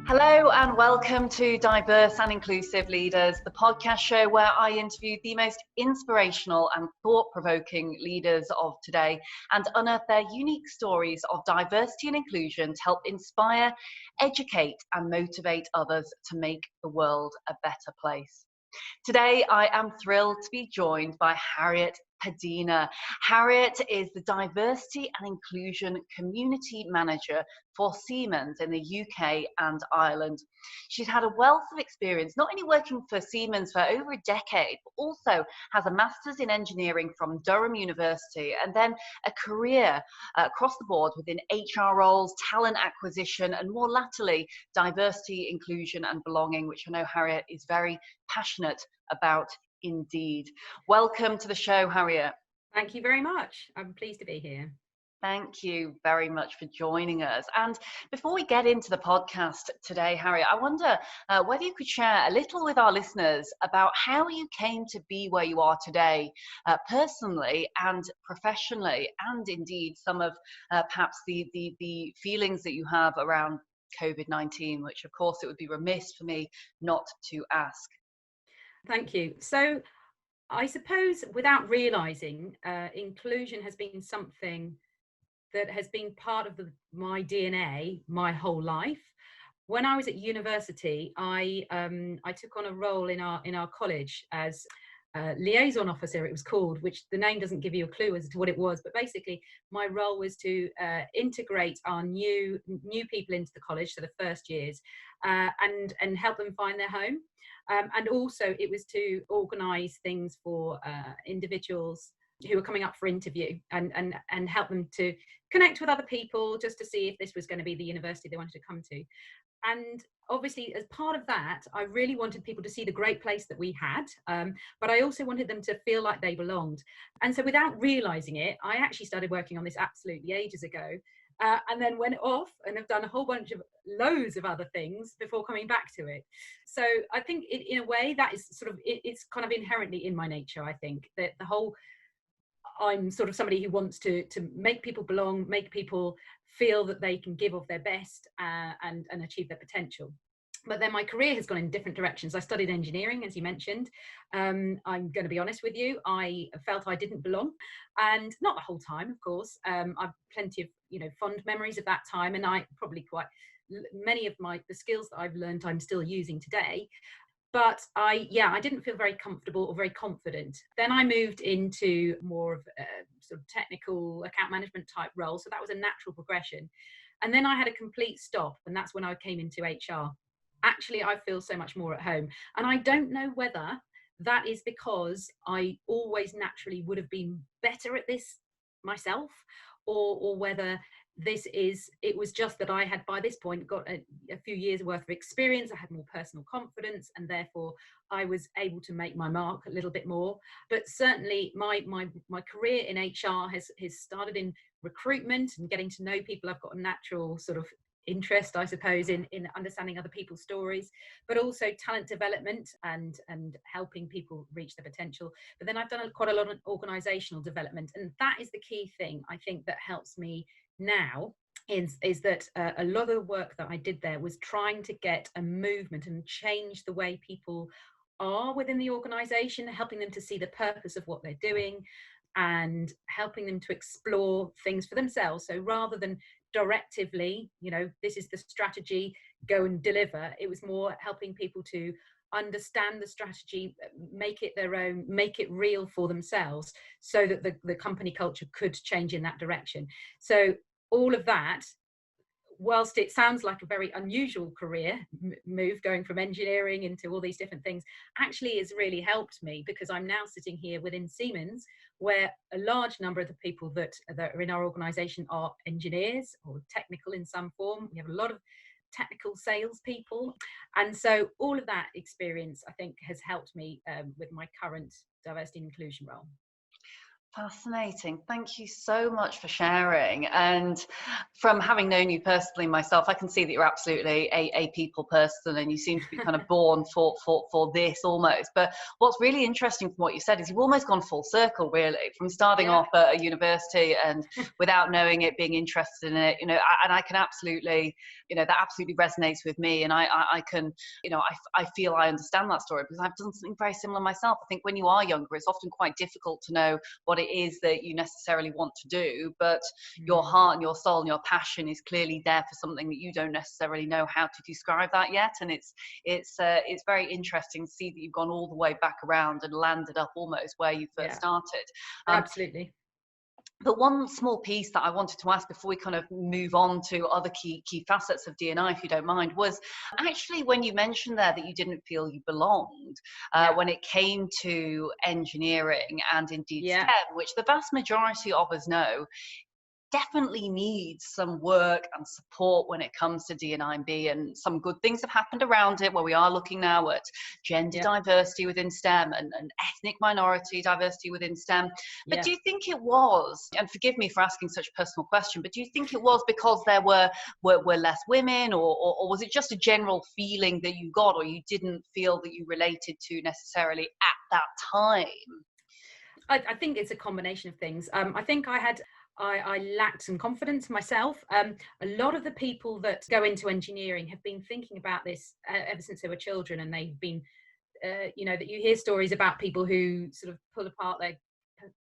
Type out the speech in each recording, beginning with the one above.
Hello and welcome to Diverse and Inclusive Leaders, the podcast show where I interview the most inspirational and thought-provoking leaders of today and unearth their unique stories of diversity and inclusion to help inspire, educate and motivate others to make the world a better place. Today, I am thrilled to be joined by Harriet Padina. Harriet is the Diversity and Inclusion Community Manager for Siemens in the UK and Ireland. She's had a wealth of experience, not only working for Siemens for over a decade, but also has a Master's in Engineering from Durham University, and then a career across the board within HR roles, talent acquisition, and more latterly, diversity, inclusion, and belonging, which I know Harriet is very passionate about indeed. Welcome to the show, Harriet. Thank you very much. I'm pleased to be here. Thank you very much for joining us. And before we get into the podcast today, Harriet, I wonder whether you could share a little with our listeners about how you came to be where you are today, personally and professionally, and indeed some of perhaps the feelings that you have around COVID-19, which of course it would be remiss for me not to ask. Thank you. So I suppose without realizing, inclusion has been something that has been part of my DNA my whole life. When I was at university, I took on a role in our college as liaison officer, it was called, which the name doesn't give you a clue as to what it was, but basically my role was to integrate our new people into the college, so the first years, and help them find their home. And also it was to organise things for individuals who were coming up for interview and help them to connect with other people just to see if this was going to be the university they wanted to come to. And obviously, as part of that, I really wanted people to see the great place that we had, but I also wanted them to feel like they belonged. And so without realising it, I actually started working on this absolutely ages ago. And then went off and have done a whole bunch of loads of other things before coming back to it. So I think in a way that is sort of, it's kind of inherently in my nature. I think that I'm sort of somebody who wants to make people belong, make people feel that they can give of their best and achieve their potential. But then my career has gone in different directions. I studied engineering, as you mentioned. I'm going to be honest with you. I felt I didn't belong, and not the whole time, of course. I've plenty of fond memories of that time, and I probably many of the skills that I've learned I'm still using today. But I didn't feel very comfortable or very confident. Then I moved into more of a sort of technical account management type role. So that was a natural progression. And then I had a complete stop, and that's when I came into HR. Actually, I feel so much more at home. And I don't know whether that is because I always naturally would have been better at this myself, or whether it was just that I had by this point got a few years worth of experience. I had more personal confidence, and therefore I was able to make my mark a little bit more. But certainly my career in HR has started in recruitment and getting to know people. I've got a natural sort of interest, I suppose, in understanding other people's stories, but also talent development and helping people reach their potential. But then I've done quite a lot of organizational development, and that is the key thing I think that helps me now is that a lot of the work that I did there was trying to get a movement and change the way people are within the organization, helping them to see the purpose of what they're doing and helping them to explore things for themselves. So rather than directively, this is the strategy, go and deliver, it was more helping people to understand the strategy, make it their own, make it real for themselves, so that the company culture could change in that direction. So all of that, whilst it sounds like a very unusual career move, going from engineering into all these different things, actually has really helped me, because I'm now sitting here within Siemens, where a large number of the people that are in our organisation are engineers or technical in some form. We have a lot of technical salespeople, and so all of that experience, I think, has helped me with my current diversity and inclusion role. Fascinating. Thank you so much for sharing. And from having known you personally myself, I can see that you're absolutely a people person, and you seem to be kind of born for this almost. But what's really interesting from what you said is you've almost gone full circle, really, from starting off at a university and without knowing it, being interested in it, and I can absolutely, that absolutely resonates with me. And I can, I feel I understand that story because I've done something very similar myself. I think when you are younger, it's often quite difficult to know what it is that you necessarily want to do, but your heart and your soul and your passion is clearly there for something that you don't necessarily know how to describe that yet. And it's very interesting to see that you've gone all the way back around and landed up almost where you first started. Absolutely. But one small piece that I wanted to ask before we kind of move on to other key facets of D&I, if you don't mind, was actually when you mentioned there that you didn't feel you belonged when it came to engineering and indeed STEM, which the vast majority of us know definitely needs some work and support when it comes to D&IB, and some good things have happened around it where we are looking now at gender diversity within STEM and ethnic minority diversity within STEM. But do you think it was, and forgive me for asking such a personal question, but do you think it was because there were less women, or was it just a general feeling that you got, or you didn't feel that you related to necessarily at that time? I think it's a combination of things. I think I lacked some confidence myself. A lot of the people that go into engineering have been thinking about this ever since they were children, and they've been, that you hear stories about people who sort of pull apart their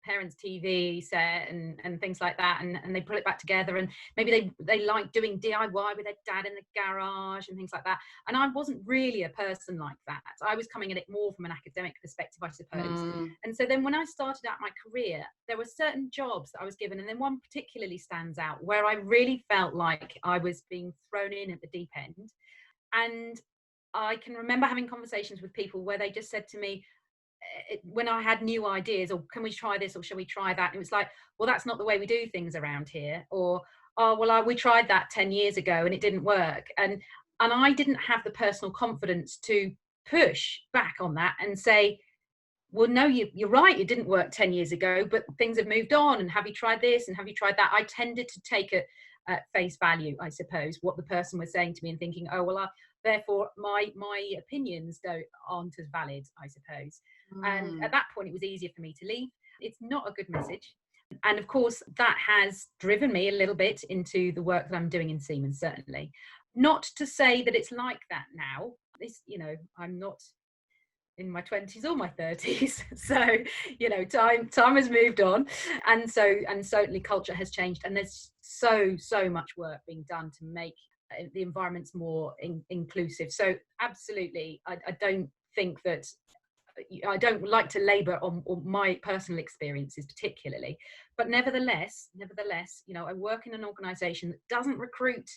parents' TV set and things like that, and they put it back together, and maybe they like doing DIY with their dad in the garage and things like that. And I wasn't really a person like that. I was coming at it more from an academic perspective, I suppose. And so then when I started out my career, there were certain jobs that I was given, and then one particularly stands out where I really felt like I was being thrown in at the deep end. And I can remember having conversations with people where they just said to me, when I had new ideas, or can we try this, or shall we try that? It was like, well, that's not the way we do things around here. Or, oh, well, we tried that 10 years ago and it didn't work. And I didn't have the personal confidence to push back on that and say, well, no, you're right, it didn't work 10 years ago, but things have moved on, and have you tried this, and have you tried that? I tended to take it at face value, I suppose, what the person was saying to me, and thinking, oh, well, therefore my opinions aren't as valid, I suppose. And at that point, it was easier for me to leave. It's not a good message. And of course, that has driven me a little bit into the work that I'm doing in Siemens, certainly. Not to say that it's like that now. I'm not in my 20s or my 30s. So, time has moved on. And certainly culture has changed. And there's so much work being done to make the environments more inclusive. So absolutely, I don't think that, I don't like to labour on my personal experiences particularly, but nevertheless, I work in an organisation that doesn't recruit,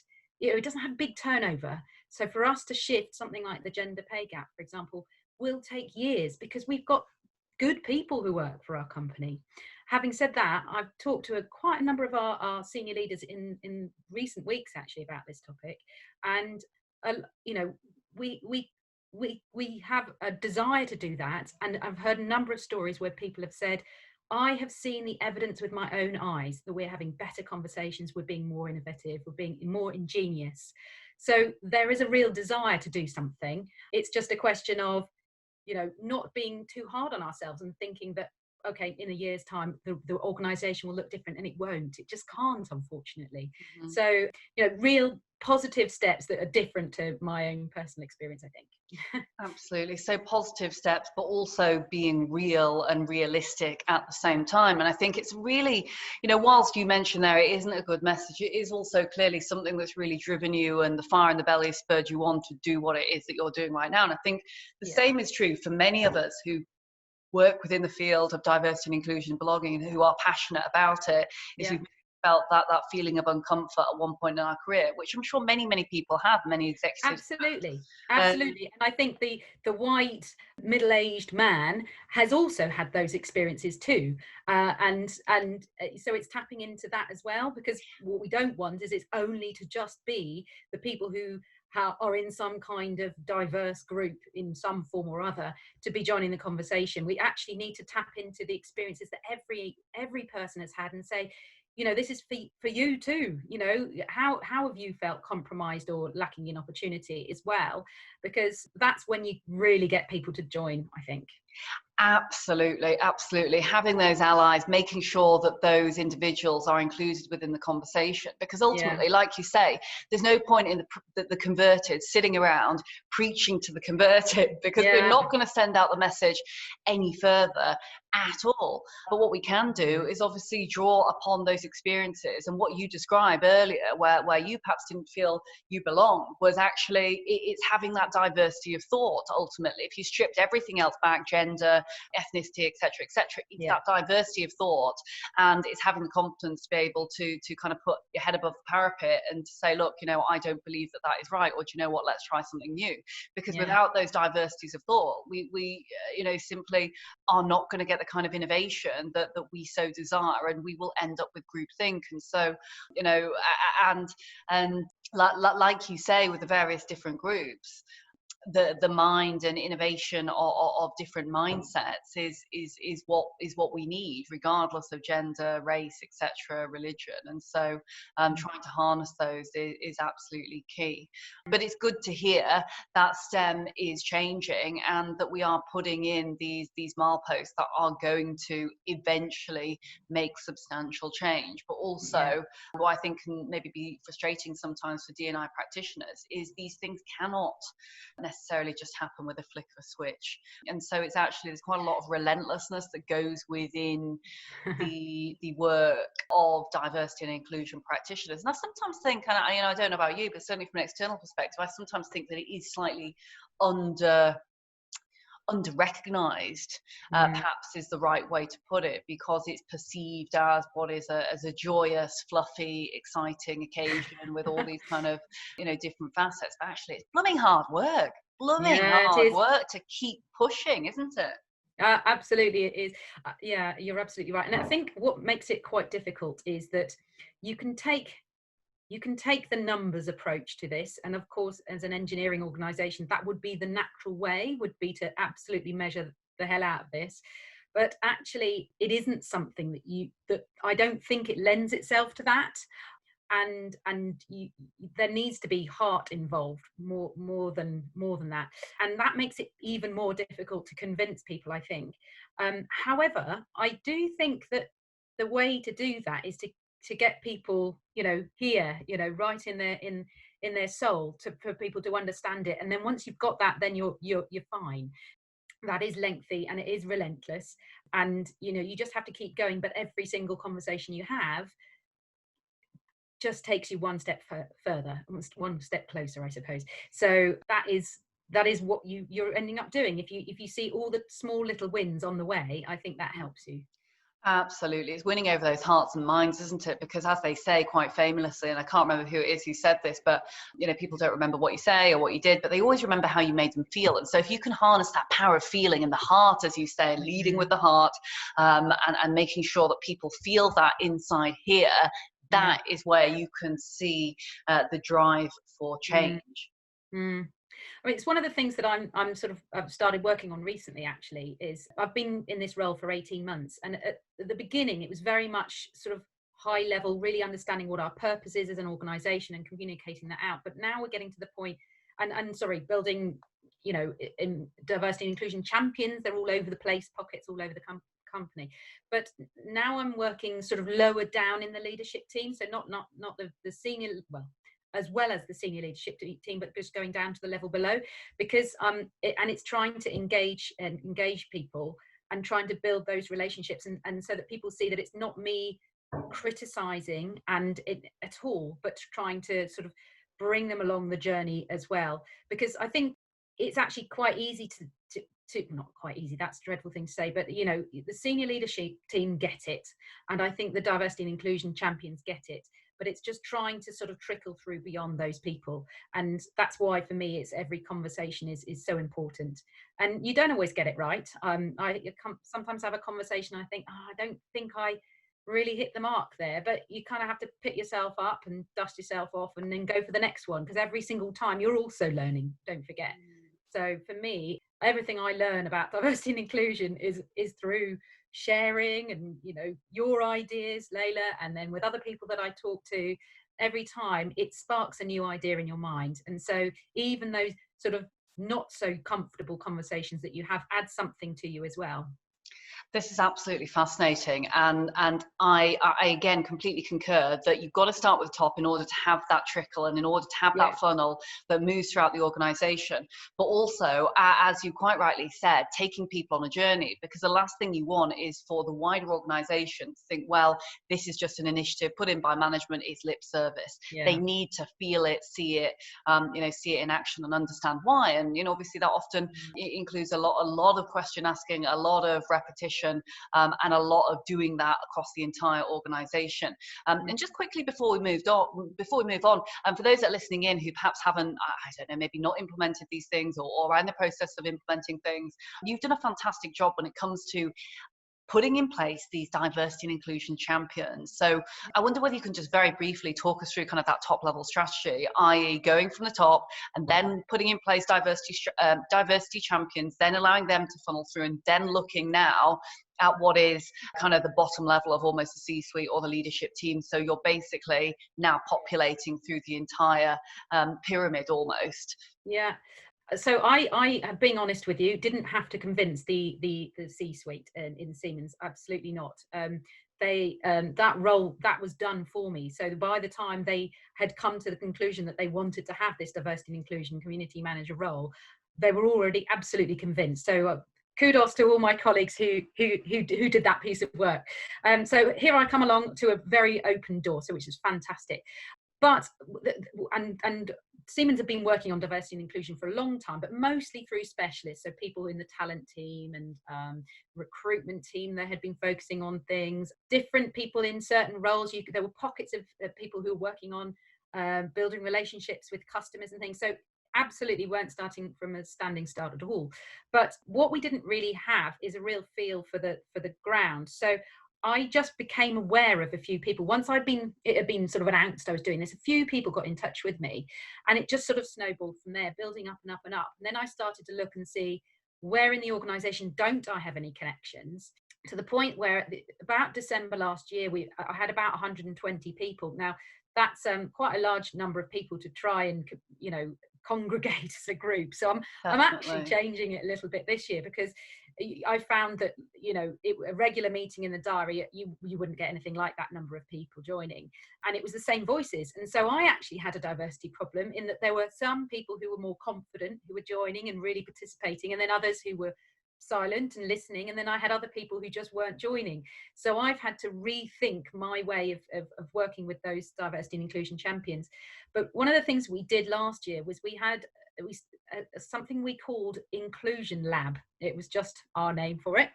it doesn't have big turnover. So for us to shift something like the gender pay gap, for example, will take years, because we've got good people who work for our company. Having said that, I've talked to quite a number of our senior leaders in recent weeks actually about this topic, and we have a desire to do that. And I've heard a number of stories where people have said, I have seen the evidence with my own eyes that we're having better conversations, we're being more innovative, we're being more ingenious. So there is a real desire to do something. It's just a question of, not being too hard on ourselves and thinking that, okay, in a year's time, the organisation will look different, and it won't. It just can't, unfortunately. So, real positive steps that are different to my own personal experience, I think. Absolutely. So positive steps, but also being real and realistic at the same time. And I think it's really, whilst you mentioned there, it isn't a good message, it is also clearly something that's really driven you, and the fire in the belly spurred you on to do what it is that you're doing right now. And I think the same is true for many of us who work within the field of diversity and inclusion and belonging, and who are passionate about it, is who've felt that feeling of uncomfort at one point in our career, which I'm sure many people have, many executives. Absolutely. And I think the white middle-aged man has also had those experiences too, and so it's tapping into that as well, because what we don't want is it's only to just be the people who or in some kind of diverse group in some form or other to be joining the conversation. We actually need to tap into the experiences that every person has had and say, you know, this is for you too. You know, how have you felt compromised or lacking in opportunity as well? Because that's when you really get people to join, I think. Absolutely, absolutely. Having those allies, making sure that those individuals are included within the conversation, because ultimately, like you say, there's no point in the converted sitting around preaching to the converted, because we're not going to send out the message any further at all. But what we can do is obviously draw upon those experiences, and what you described earlier, where you perhaps didn't feel you belonged, was actually it's having that diversity of thought. Ultimately, if you stripped everything else back, gender, ethnicity, etc., etc., it's that diversity of thought, and it's having the confidence to be able to kind of put your head above the parapet and to say, look, you know, I don't believe that is right, or do you know what, let's try something new. Because without those diversities of thought, we you know, simply are not going to get the kind of innovation that we so desire, and we will end up with groupthink. And so, you know, and like you say, with the various different groups, the mind and innovation of different mindsets is what we need, regardless of gender, race, etc., religion. And so trying to harness those is absolutely key. But it's good to hear that STEM is changing, and that we are putting in these mileposts that are going to eventually make substantial change. But also, what I think can maybe be frustrating sometimes for D&I practitioners is these things cannot necessarily just happen with a flick of a switch. And so it's actually, there's quite a lot of relentlessness that goes within the work of diversity and inclusion practitioners. And I sometimes think, and I don't know about you, but certainly from an external perspective, I sometimes think that it is slightly under-recognized, perhaps is the right way to put it, because it's perceived as what is as a joyous, fluffy, exciting occasion with all these kind of, you know, different facets. But actually, it's blooming hard work. Hard work to keep pushing, isn't it? Absolutely, it is. Yeah, you're absolutely right. And I think what makes it quite difficult is that you can take the numbers approach to this, and of course, as an engineering organization, that would be the natural way, would be to absolutely measure the hell out of this. But actually, it isn't something that I don't think it lends itself to that. And there needs to be heart involved more than that, and that makes it even more difficult to convince people, I think. However, I do think that the way to do that is to get people, you know, here, you know, right in their soul, for people to understand it. And then once you've got that, then you're fine. That is lengthy and it is relentless, and you know, you just have to keep going. But every single conversation you have just takes you one step further, one step closer, I suppose. So that is what you're ending up doing. If you see all the small little wins on the way, I think that helps you. Absolutely. It's winning over those hearts and minds, isn't it? Because as they say quite famously, and I can't remember who it is who said this, but you know, people don't remember what you say or what you did, but they always remember how you made them feel. And so if you can harness that power of feeling in the heart, as you say, leading with the heart, and making sure that people feel that inside here, that is where you can see the drive for change. I mean, it's one of the things that I've started working on recently, actually, is I've been in this role for 18 months. And at the beginning, it was very much sort of high level, really understanding what our purpose is as an organization and communicating that out. But now we're getting to the point, building, you know, in Diversity and Inclusion Champions. They're all over the place, pockets all over the company. But now I'm working sort of lower down in the leadership team. So not the senior, as well as the senior leadership team, but just going down to the level below, because it's trying to engage people and trying to build those relationships, and so that people see that it's not me criticizing at all, but trying to sort of bring them along the journey as well. Because I think it's actually quite easy to not quite easy, that's a dreadful thing to say, but you know, the senior leadership team get it, and I think the Diversity and Inclusion Champions get it, but it's just trying to sort of trickle through beyond those people. And that's why for me, it's every conversation is so important. And you don't always get it right. I sometimes have a conversation, I think, I don't think I really hit the mark there, but you kind of have to pick yourself up and dust yourself off and then go for the next one, because every single time you're also learning, don't forget. So for me, everything I learn about diversity and inclusion is through sharing, and your ideas, Leila, and then with other people that I talk to. Every time it sparks a new idea in your mind, and so even those sort of not so comfortable conversations that you have add something to you as well. This is absolutely fascinating, and I again completely concur that you've got to start with the top in order to have that trickle, and in order to have that funnel that moves throughout the organization. But also, as you quite rightly said, taking people on a journey, because the last thing you want is for the wider organization to think, well, this is just an initiative put in by management, it's lip service. They need to feel it, see it, see it in action and understand why. And obviously that often includes a lot of question asking, a lot of repetition, and a lot of doing that across the entire organization. And just quickly before we move on, for those that are listening in who perhaps haven't, I don't know, maybe not implemented these things, or are in the process of implementing things, you've done a fantastic job when it comes to putting in place these diversity and inclusion champions. So I wonder whether you can just very briefly talk us through kind of that top level strategy, i.e. going from the top and then putting in place diversity champions, then allowing them to funnel through, and then looking now at what is kind of the bottom level of almost the C-suite or the leadership team. So you're basically now populating through the entire pyramid almost. Yeah. So I, being honest with you, didn't have to convince the C-suite in Siemens. Absolutely not. That role, that was done for me. So by the time they had come to the conclusion that they wanted to have this diversity and inclusion community manager role, they were already absolutely convinced. So kudos to all my colleagues who did that piece of work. So here I come along to a very open door, so which is fantastic. But and Siemens have been working on diversity and inclusion for a long time, but mostly through specialists. So people in the talent team and recruitment team, they had been focusing on things. Different people in certain roles. There were pockets of people who were working on building relationships with customers and things. So absolutely weren't starting from a standing start at all. But what we didn't really have is a real feel for the ground. So I just became aware of a few people. Once it had been sort of announced I was doing this, a few people got in touch with me, and it just sort of snowballed from there, building up and up and up. And then I started to look and see where in the organization don't I have any connections, to the point where about December last year, I had about 120 people. Now that's quite a large number of people to try and, congregate as a group. So I'm actually changing it a little bit this year, because I found that, a regular meeting in the diary, you wouldn't get anything like that number of people joining. And it was the same voices. And so I actually had a diversity problem, in that there were some people who were more confident, who were joining and really participating, and then others who were silent and listening, and then I had other people who just weren't joining. So I've had to rethink my way of working with those diversity and inclusion champions. But one of the things we did last year was we had something we called Inclusion Lab. It was just our name for it.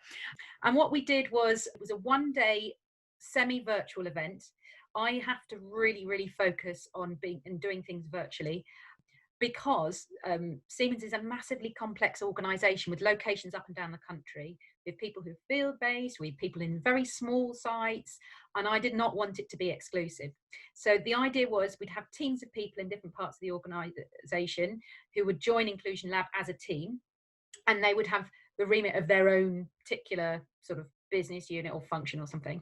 And what we did was, it was a one-day semi-virtual event. I have to really focus on doing things virtually, because Siemens is a massively complex organisation with locations up and down the country, with people who are field-based, with people in very small sites, and I did not want it to be exclusive. So the idea was we'd have teams of people in different parts of the organisation who would join Inclusion Lab as a team, and they would have the remit of their own particular sort of business unit or function or something.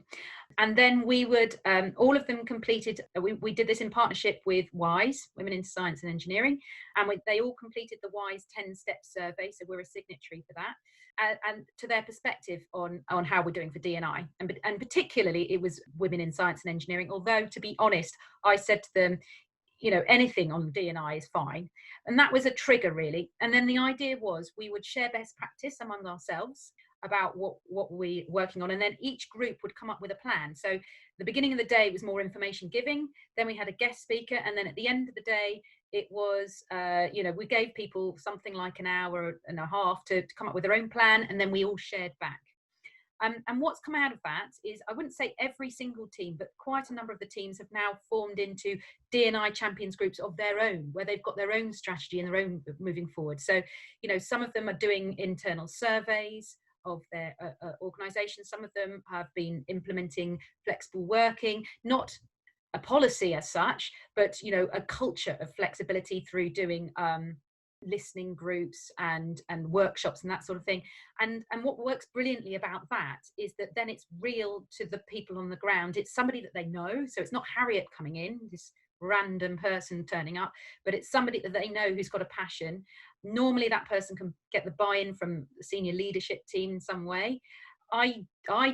And then we would, all of them completed, we did this in partnership with WISE, Women in Science and Engineering, and they all completed the WISE 10-step survey, so we're a signatory for that, and to their perspective on how we're doing for D&I. And particularly it was Women in Science and Engineering, although to be honest, I said to them, anything on D&I is fine. And that was a trigger, really. And then the idea was we would share best practice among ourselves about what we're working on, and then each group would come up with a plan. So the beginning of the day was more information giving, then we had a guest speaker, and then at the end of the day it was we gave people something like an hour and a half to come up with their own plan, and then we all shared back. And what's come out of that is, I wouldn't say every single team, but quite a number of the teams have now formed into D&I Champions groups of their own, where they've got their own strategy and their own moving forward. So, some of them are doing internal surveys of their organizations. Some of them have been implementing flexible working, not a policy as such, but a culture of flexibility through doing listening groups and workshops and that sort of thing. And what works brilliantly about that is that then it's real to the people on the ground. It's somebody that they know, so it's not Harriet coming in, this random person turning up, but it's somebody that they know who's got a passion. Normally that person can get the buy-in from the senior leadership team in some way. I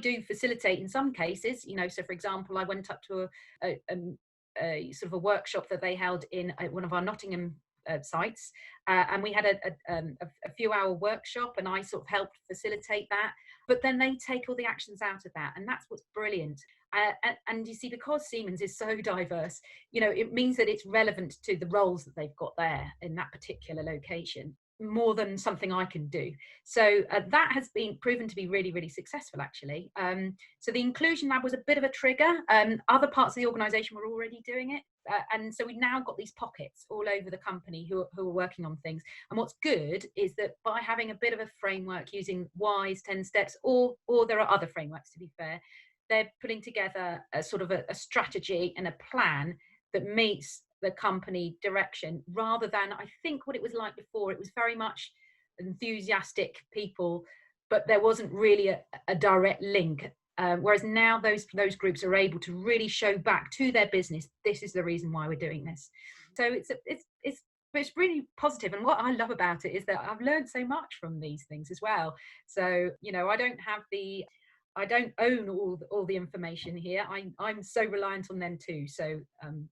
do facilitate in some cases, so for example, I went up to a sort of a workshop that they held in one of our Nottingham sites, and we had a few hour workshop, and I sort of helped facilitate that. But then they take all the actions out of that, and that's what's brilliant. And you see, because Siemens is so diverse, it means that it's relevant to the roles that they've got there in that particular location, more than something I can do. So that has been proven to be really, really successful, actually. So the Inclusion Lab was a bit of a trigger. Other parts of the organisation were already doing it. And so we've now got these pockets all over the company who are working on things. And what's good is that by having a bit of a framework using WISE 10 steps, or there are other frameworks, to be fair, they're putting together a sort of a strategy and a plan that meets the company direction, rather than, I think what it was like before, it was very much enthusiastic people, but there wasn't really a direct link. Whereas now those groups are able to really show back to their business, this is the reason why we're doing this. So it's really positive. And what I love about it is that I've learned so much from these things as well. So, I don't own all the information here. I'm so reliant on them too. So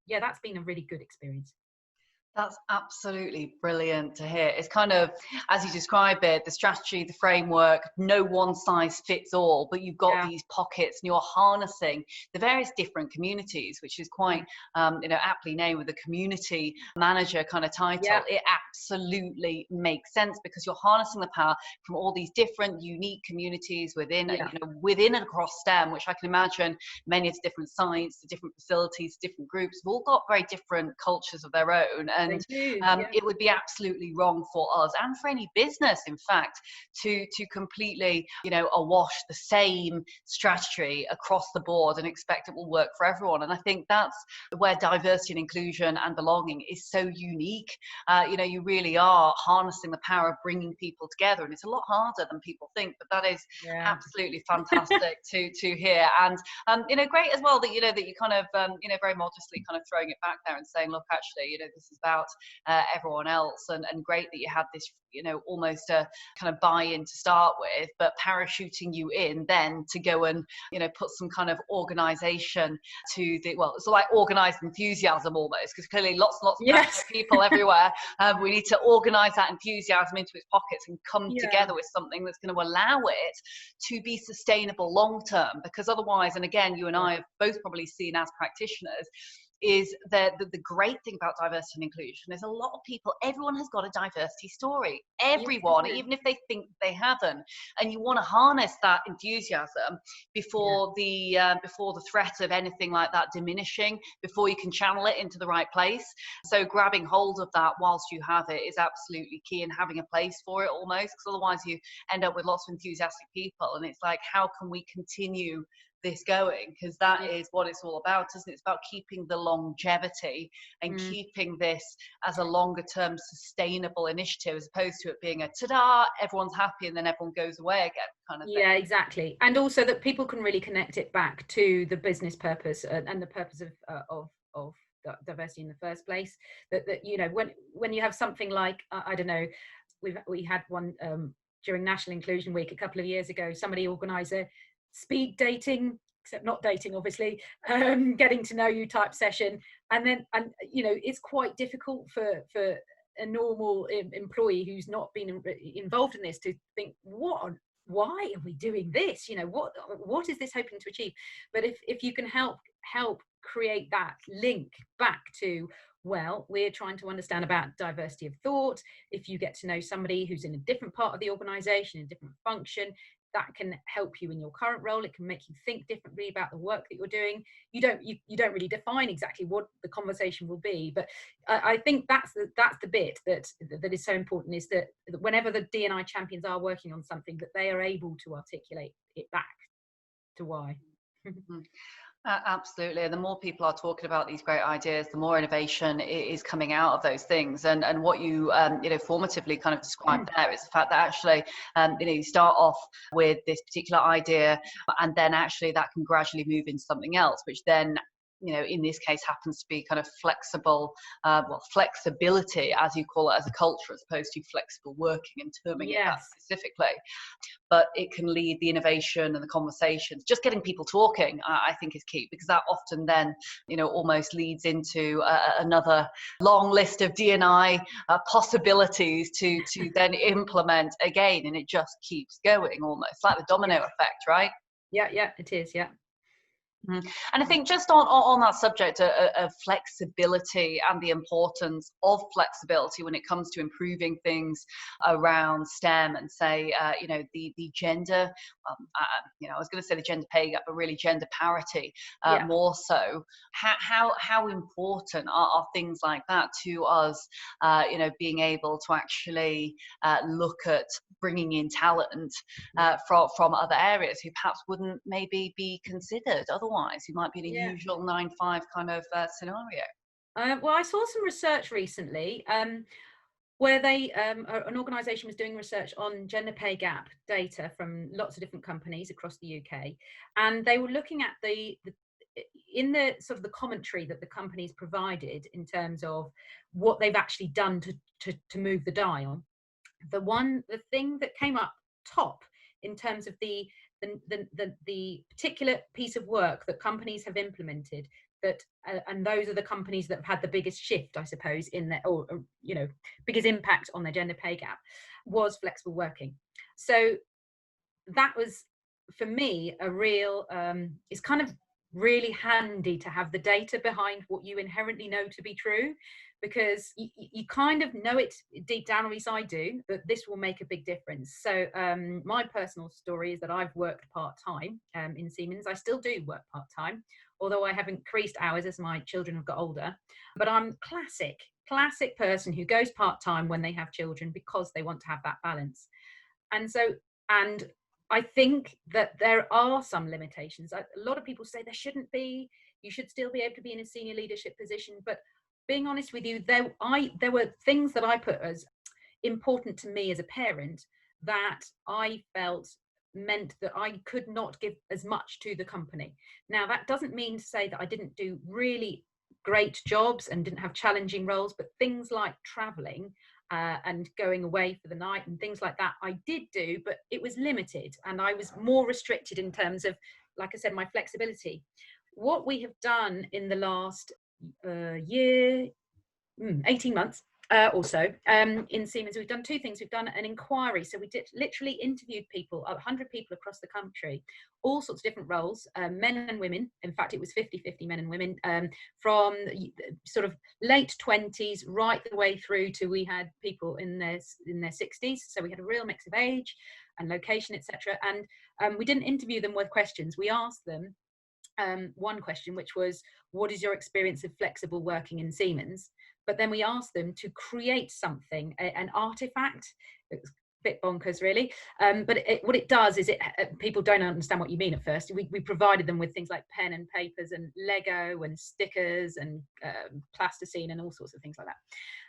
yeah, that's been a really good experience. That's absolutely brilliant to hear. It's kind of, as you describe it, the strategy, the framework, no one size fits all, but you've got these pockets and you're harnessing the various different communities, which is quite, aptly named with a community manager kind of title. Yeah. It absolutely makes sense because you're harnessing the power from all these different unique communities within and across STEM, which I can imagine many of the different sites, the different facilities, different groups have all got very different cultures of their own. And it would be absolutely wrong for us and for any business, in fact, to completely, awash the same strategy across the board and expect it will work for everyone. And I think that's where diversity and inclusion and belonging is so unique. You really are harnessing the power of bringing people together, and it's a lot harder than people think. But that is absolutely fantastic to hear, and great as well that that you kind of very modestly kind of throwing it back there and saying, look, actually, this is about everyone else, and great that you had this almost a kind of buy-in to start with, but parachuting you in then to go and put some kind of organization to it's like organized enthusiasm almost, because clearly lots and lots of passionate people everywhere. We need to organize that enthusiasm into its pockets and come together with something that's going to allow it to be sustainable long term, because otherwise, and again, you and I have both probably seen as practitioners, is that the great thing about diversity and inclusion is a lot of people, everyone has got a diversity story, everyone, even if they think they haven't, and you want to harness that enthusiasm before the threat of anything like that diminishing, before you can channel it into the right place. So grabbing hold of that whilst you have it is absolutely key, and having a place for it almost, because otherwise you end up with lots of enthusiastic people, and it's like, how can we continue this going? Because that is what it's all about, isn't it? It's about keeping the longevity and keeping this as a longer term sustainable initiative, as opposed to it being a ta-da, everyone's happy and then everyone goes away again kind of thing. Yeah, exactly. And also that people can really connect it back to the business purpose and the purpose of diversity in the first place. That when you have something like I don't know, we had one during National Inclusion Week a couple of years ago. Somebody organised a speed dating, except not dating obviously, getting to know you type session, and it's quite difficult for a normal employee who's not been involved in this to think, why are we doing this? What is this hoping to achieve? But if you can help create that link back to, well, we're trying to understand about diversity of thought. If you get to know somebody who's in a different part of the organization, a different function, that can help you in your current role. It can make you think differently about the work that you're doing. You don't really define exactly what the conversation will be, but I think that's the bit that is so important, is that whenever the D&I champions are working on something, that they are able to articulate it back to why. Absolutely. And the more people are talking about these great ideas, the more innovation is coming out of those things. And what you formatively kind of described there is the fact that actually you start off with this particular idea, and then actually that can gradually move into something else, which then in this case happens to be kind of flexibility, as you call it, as a culture, as opposed to flexible working and terming it that specifically. But it can lead the innovation and the conversations. Just getting people talking, I think, is key, because that often then, almost leads into another long list of D&I possibilities to then implement again, and it just keeps going, almost like the domino effect, right? Yeah, it is. Yeah. And I think just on that subject of flexibility and the importance of flexibility when it comes to improving things around STEM, and say, the gender, I was going to say the gender pay gap, but really gender parity, more so. How important are things like that to us, being able to actually look at bringing in talent from other areas who perhaps wouldn't maybe be considered otherwise? You might be in a usual 9-5 kind of scenario. Well, I saw some research recently where an organisation was doing research on gender pay gap data from lots of different companies across the UK, and they were looking at in the sort of the commentary that the companies provided in terms of what they've actually done to move the dial. The thing that came up top in terms of the particular piece of work that companies have implemented, and those are the companies that have had the biggest shift, I suppose, in their, or biggest impact on their gender pay gap, was flexible working. So that was, for me, a real, it's kind of really handy to have the data behind what you inherently know to be true, because you kind of know it deep down, or at least I do, that this will make a big difference. So my personal story is that I've worked part-time in Siemens. I still do work part-time, although I have increased hours as my children have got older. But I'm classic person who goes part-time when they have children, because they want to have that balance. And I think that there are some limitations. A lot of people say there shouldn't be. You should still be able to be in a senior leadership position. But being honest with you, there were things that I put as important to me as a parent that I felt meant that I could not give as much to the company. Now, that doesn't mean to say that I didn't do really great jobs and didn't have challenging roles, but things like traveling and going away for the night and things like that, I did do, but it was limited, and I was more restricted in terms of, like I said, my flexibility. What we have done in the last year, 18 months or so, in Siemens, we've done two things. We've done an inquiry. So we did literally interviewed people, 100 people across the country, all sorts of different roles, men and women. In fact, it was 50-50 men and women, from sort of late 20s right the way through to, we had people in their 60s. So we had a real mix of age and location, etc. And we didn't interview them with questions. We asked them one question, which was, what is your experience of flexible working in Siemens? But then we asked them to create something, an artifact. It was a bit bonkers, really. But what it does is, people don't understand what you mean at first. We provided them with things like pen and papers and Lego and stickers and plasticine and all sorts of things like that.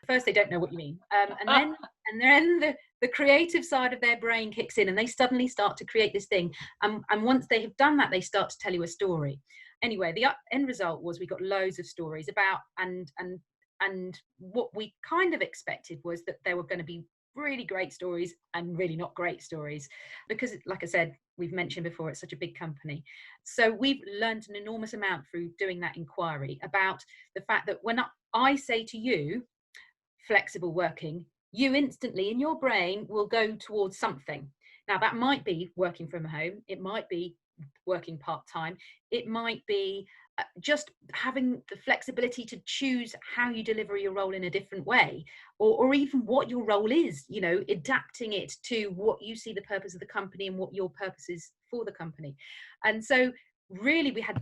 First, they don't know what you mean. And then the creative side of their brain kicks in, and they suddenly start to create this thing. And once they have done that, they start to tell you a story. Anyway, the end result was we got loads of stories about, and what we kind of expected was that there were going to be really great stories and really not great stories, because, like I said, we've mentioned before, it's such a big company. So we've learned an enormous amount through doing that inquiry about the fact that when I say to you flexible working, you instantly in your brain will go towards something. Now, that might be working from home, it might be working part-time, it might be just having the flexibility to choose how you deliver your role in a different way, or even what your role is, adapting it to what you see the purpose of the company and what your purpose is for the company. And so really we had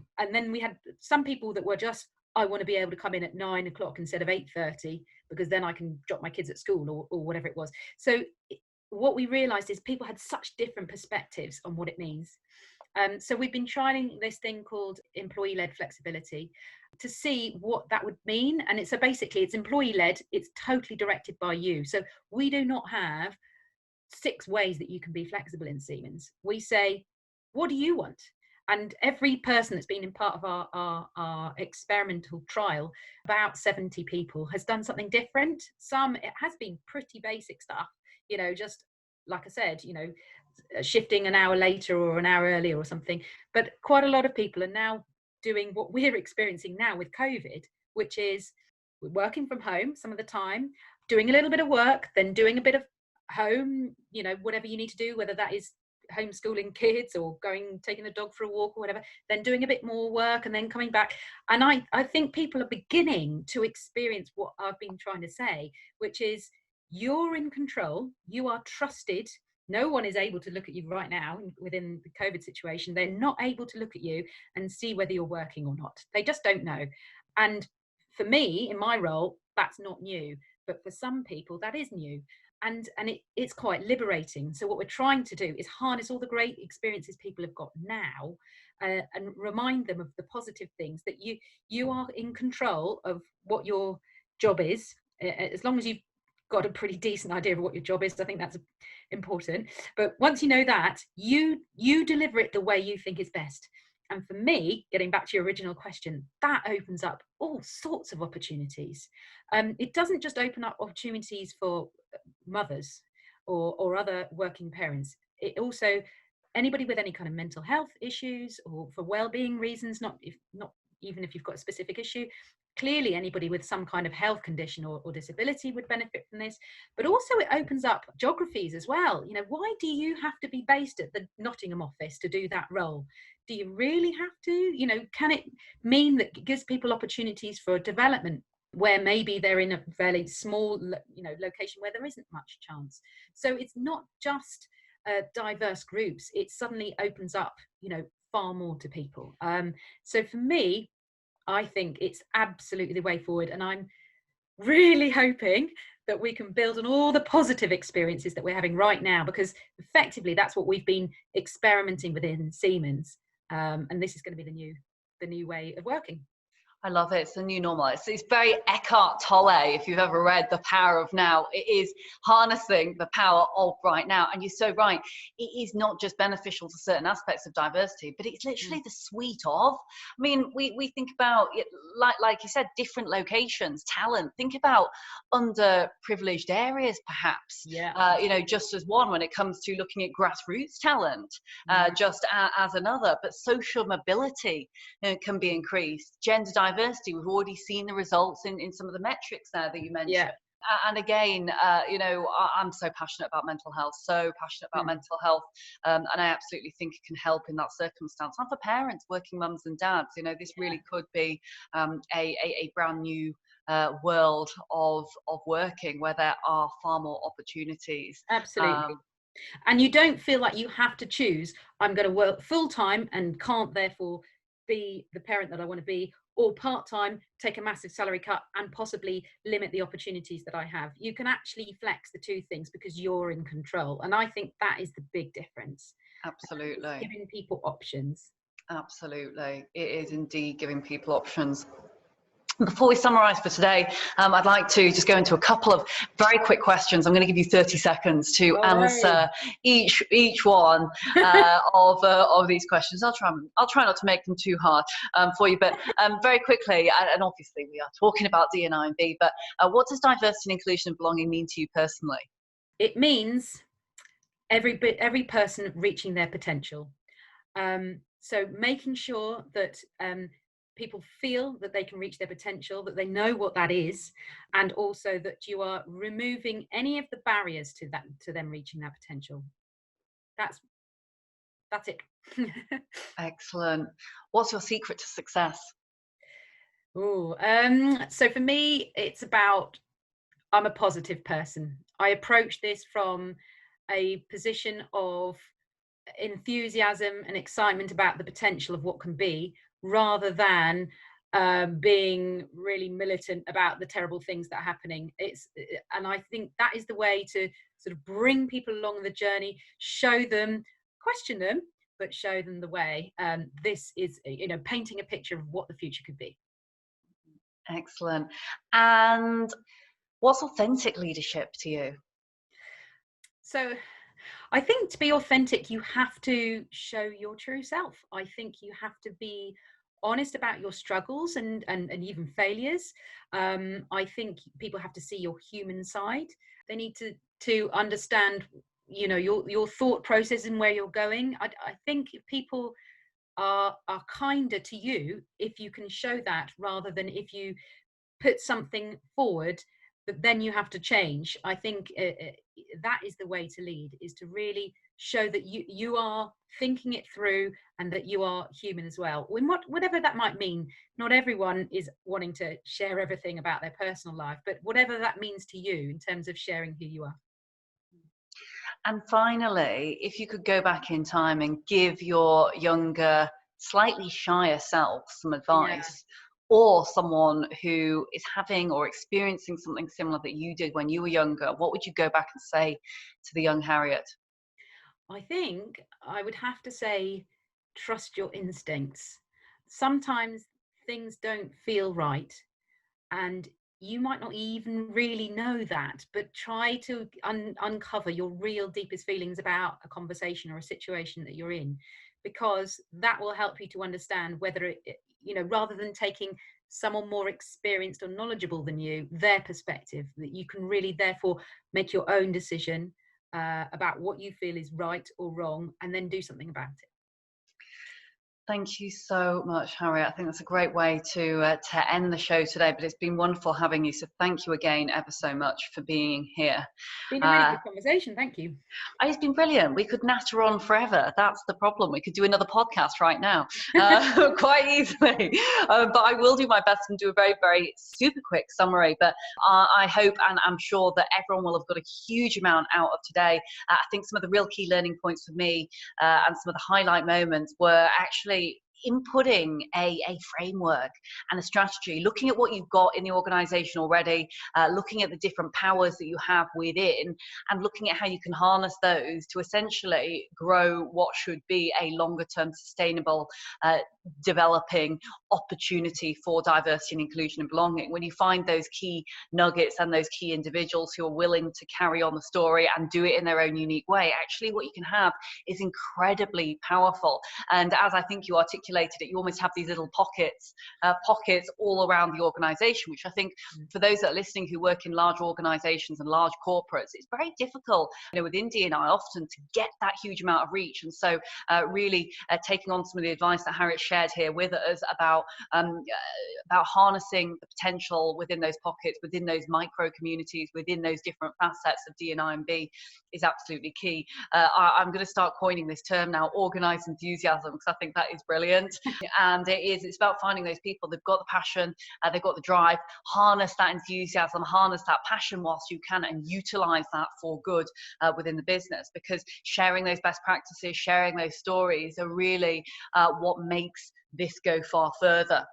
some people that were just, I want to be able to come in at 9 o'clock instead of 8:30 because then I can drop my kids at school, or whatever it was. So what we realized is people had such different perspectives on what it means. So we've been trying this thing called employee-led flexibility to see what that would mean. And it's basically it's employee-led, it's totally directed by you. So we do not have 6 ways that you can be flexible in Siemens. We say, what do you want? And every person that's been in part of our experimental trial, about 70 people, has done something different. Some, it has been pretty basic stuff, just like I said, shifting an hour later or an hour earlier or something. But quite a lot of people are now doing what we're experiencing now with COVID, which is working from home some of the time, doing a little bit of work, then doing a bit of home, whatever you need to do, whether that is homeschooling kids or taking the dog for a walk or whatever, then doing a bit more work and then coming back. And I think people are beginning to experience what I've been trying to say, which is you're in control, you are trusted. No one is able to look at you right now within the COVID situation. They're not able to look at you and see whether you're working or not. They just don't know. And for me, in my role, that's not new. But for some people, that is new. And it's quite liberating. So what we're trying to do is harness all the great experiences people have got now, and remind them of the positive things, that you are in control of what your job is, as long as you've got a pretty decent idea of what your job is. I think that's important. But once you know that, you deliver it the way you think is best. And for me, getting back to your original question, that opens up all sorts of opportunities. It doesn't just open up opportunities for mothers or other working parents. It also, anybody with any kind of mental health issues or for well-being reasons, not even if you've got a specific issue. Clearly, anybody with some kind of health condition or disability would benefit from this. But also it opens up geographies as well. Why do you have to be based at the Nottingham office to do that role? Do you really have to? Can it mean that it gives people opportunities for development where maybe they're in a fairly small, location where there isn't much chance? So it's not just diverse groups. It suddenly opens up, far more to people. So for me, I think it's absolutely the way forward. And I'm really hoping that we can build on all the positive experiences that we're having right now, because effectively that's what we've been experimenting within Siemens. And this is going to be the new way of working. I love it. It's the new normal. It's very Eckhart Tolle. If you've ever read The Power of Now, it is harnessing the power of right now. And you're so right. It is not just beneficial to certain aspects of diversity, but it's literally the suite of. I mean, we think about it, like you said, different locations, talent. Think about underprivileged areas, perhaps. Yeah. Just as one when it comes to looking at grassroots talent, just as another. But social mobility can be increased. Gender diversity, we've already seen the results in some of the metrics there that you mentioned. Yeah. And again, I'm so passionate about mental health, and I absolutely think it can help in that circumstance. And for parents, working mums and dads, this really could be a brand new world of working where there are far more opportunities. Absolutely. And you don't feel like you have to choose, I'm going to work full-time and can't therefore be the parent that I want to be, or part-time, take a massive salary cut and possibly limit the opportunities that I have. You can actually flex the two things because you're in control. And I think that is the big difference. Absolutely. Giving people options. Absolutely. It is indeed giving people options. Before we summarise for today, I'd like to just go into a couple of very quick questions. I'm going to give you 30 seconds to answer each one of these questions. I'll try not to make them too hard for you, but very quickly, and obviously we are talking about D&I and B, but what does diversity, inclusion and belonging mean to you personally? It means every person reaching their potential. So making sure that people feel that they can reach their potential, that they know what that is, and also that you are removing any of the barriers to them reaching that potential. That's it. Excellent. What's your secret to success? Oh, so for me, it's about, I'm a positive person. I approach this from a position of enthusiasm and excitement about the potential of what can be, rather than being really militant about the terrible things that are happening. And I think that is the way to sort of bring people along the journey, show them, question them, but show them the way. This is, painting a picture of what the future could be. Excellent. And what's authentic leadership to you? So I think to be authentic, you have to show your true self. I think you have to be honest about your struggles and even failures. I think people have to see your human side. They need to understand, your thought process and where you're going. I think people are kinder to you if you can show that, rather than if you put something forward but then you have to change. I think that is the way to lead, is to really show that you are thinking it through, and that you are human as well, whatever that might mean. Not everyone is wanting to share everything about their personal life, but whatever that means to you in terms of sharing who you are. And finally, if you could go back in time and give your younger, slightly shyer self some advice, or someone who is having or experiencing something similar that you did when you were younger, what would you go back and say to the young Harriet? I think I would have to say, trust your instincts. Sometimes things don't feel right, and you might not even really know that, but try to uncover your real deepest feelings about a conversation or a situation that you're in, because that will help you to understand whether rather than taking someone more experienced or knowledgeable than you, their perspective, that you can really therefore make your own decision about what you feel is right or wrong, and then do something about it. Thank you so much, Harriet. I think that's a great way to end the show today, but it's been wonderful having you. So thank you again ever so much for being here. It's been a really good conversation. Thank you. It's been brilliant. We could natter on forever. That's the problem. We could do another podcast right now, quite easily. But I will do my best and do a very, very super quick summary. But I hope, and I'm sure that everyone will have got a huge amount out of today. I think some of the real key learning points for me and some of the highlight moments were actually inputting a framework and a strategy, looking at what you've got in the organization already, looking at the different powers that you have within, and looking at how you can harness those to essentially grow what should be a longer term sustainable developing opportunity for diversity and inclusion and belonging. When you find those key nuggets and those key individuals who are willing to carry on the story and do it in their own unique way, actually what you can have is incredibly powerful. And as I think you articulated it, you almost have these little pockets all around the organization, which I think for those that are listening who work in large organizations and large corporates, it's very difficult, within D&I often to get that huge amount of reach. And so really taking on some of the advice that Harriet shared here with us about harnessing the potential within those pockets, within those micro communities, within those different facets of D&I and B is absolutely key. I'm going to start coining this term now, organized enthusiasm, because I think that is brilliant. And it's about finding those people. They've got the passion, they've got the drive. Harness that enthusiasm, harness that passion whilst you can, and utilize that for good within the business, because sharing those best practices, sharing those stories are really what makes this go far further.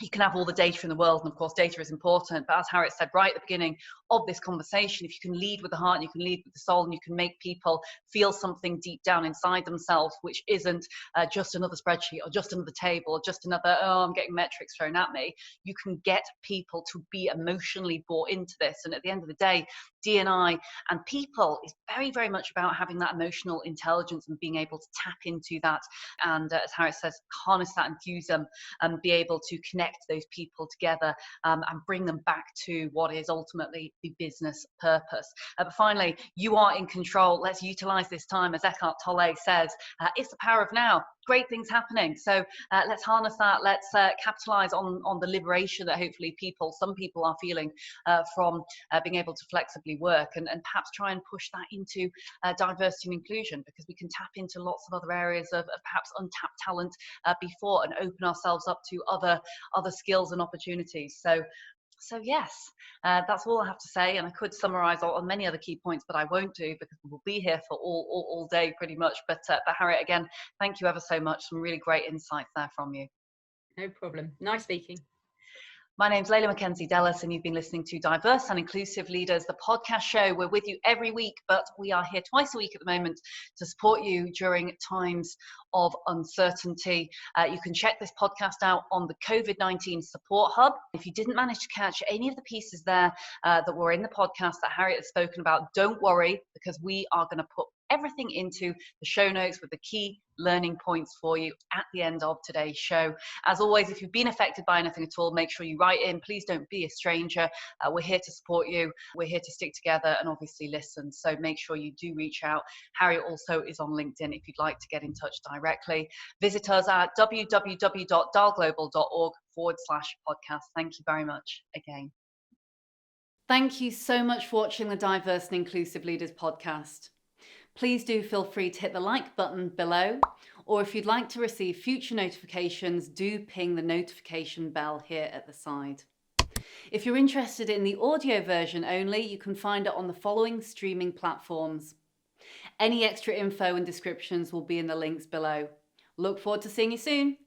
You can have all the data in the world, and of course data is important, but as Harriet said right at the beginning of this conversation, if you can lead with the heart and you can lead with the soul, and you can make people feel something deep down inside themselves, which isn't just another spreadsheet or just another table or just another, oh, I'm getting metrics thrown at me, you can get people to be emotionally bought into this. And at the end of the day, D&I and people is very, very much about having that emotional intelligence and being able to tap into that, and as Harriet says, harness that enthusiasm and be able to connect those people together and bring them back to what is ultimately the business purpose. But finally, you are in control. Let's utilize this time. As Eckhart Tolle says, it's the power of now. great things happening. So let's harness that. Let's capitalize on the liberation that hopefully some people are feeling from being able to flexibly work, and perhaps try and push that into diversity and inclusion, because we can tap into lots of other areas of perhaps untapped talent before, and open ourselves up to other skills and opportunities. So yes, that's all I have to say, and I could summarise on many other key points, but I won't do, because we'll be here for all day pretty much. But Harriet, again, thank you ever so much. Some really great insights there from you. No problem. Nice speaking. My name's Leila Mackenzie-Dellis, and you've been listening to Diverse and Inclusive Leaders, the podcast show. We're with you every week, but we are here twice a week at the moment to support you during times of uncertainty. You can check this podcast out on the COVID-19 Support Hub. If you didn't manage to catch any of the pieces there that were in the podcast that Harriet has spoken about, don't worry, because we are going to put everything into the show notes with the key learning points for you at the end of today's show. As always, if you've been affected by anything at all, make sure you write in. Please don't be a stranger. We're here to support you. We're here to stick together and obviously listen. So make sure you do reach out. Harriet also is on LinkedIn if you'd like to get in touch directly. Visit us at www.dalglobal.org/podcast. Thank you very much again. Thank you so much for watching the Diverse and Inclusive Leaders podcast. Please do feel free to hit the like button below, or if you'd like to receive future notifications, do ping the notification bell here at the side. If you're interested in the audio version only, you can find it on the following streaming platforms. Any extra info and descriptions will be in the links below. Look forward to seeing you soon.